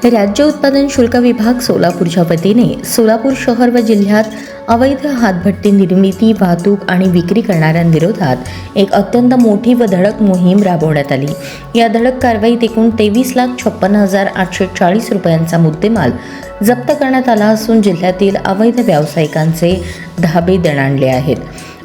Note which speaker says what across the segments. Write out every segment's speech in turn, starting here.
Speaker 1: राज्य उत्पादन शुल्क विभाग सोलापूरच्या वतीने सोलापूर शहर व जिल्ह्यात अवैध हातभट्टी निर्मिती, वाहतूक आणि विक्री करणाऱ्यांविरोधात एक अत्यंत मोठी व धडक मोहीम राबवण्यात आली। या धडक कारवाईत एकूण 23,56,840 रुपयांचा मुद्देमाल जप्त करण्यात आला असून जिल्ह्यातील अवैध व्यावसायिकांचे धाबे दणाणले आहेत।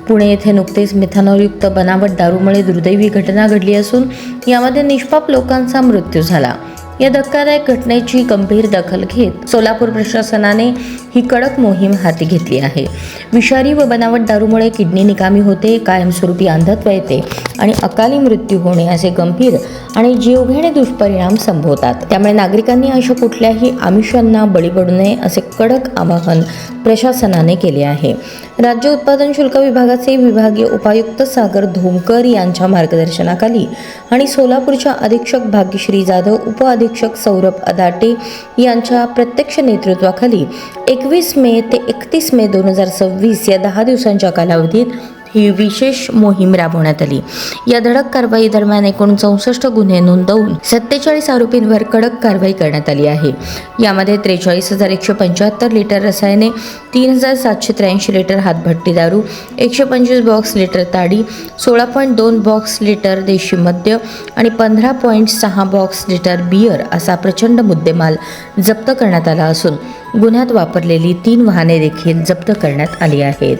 Speaker 1: पुणे येथे नुकतेच मिथेनॉलयुक्त बनावट दारूमुळे दुर्दैवी घटना घडली असून यामध्ये निष्पाप लोकांचा मृत्यू झाला। या धक्कादायक घटनेची गंभीर दखल घेत सोलापूर प्रशासनाने ही कडक मोहीम हाती घेतली आहे। विषारी व बनावट दारूमुळे किडनी निकामी होते, कायमस्वरूपी अंधत्व येते आणि अकाली मृत्यू होणे असे गंभीर आणि जीवघेणे दुष्परिणाम संभवतात। त्यामुळे नागरिकांनी अशा कुठल्याही आमिषांना बळी पडू नये असे कडक आवाहन प्रशासनाने केले आहे। राज्य उत्पादन शुल्क विभागाचे विभागीय उपायुक्त सागर धोमकर यांच्या मार्गदर्शनाखाली आणि सोलापूरच्या अधीक्षक भाग्यश्री जाधव, उपअधीक्षक सौरभ अदाटे यांच्या प्रत्यक्ष नेतृत्वाखाली 21 मे ते 31 मे 2026 या 10 दिवसांच्या कालावधीत ही विशेष मोहीम राबवण्यात आली। या धडक कारवाई दरम्यान एकूण 64 गुन्हे नोंदवून 47 आरोपींवर कडक कारवाई करण्यात आली आहे। यामध्ये 43,175 लिटर रसायने, 3,783 लिटर हातभट्टी दारू, 125 बॉक्स लिटर ताडी, 16.2 बॉक्स लिटर देशी मद्य आणि 15.6 बॉक्स लिटर बियर असा प्रचंड मुद्देमाल जप्त करण्यात आला असून गुन्ह्यात वापरलेली 3 वाहने देखील जप्त करण्यात आली आहेत।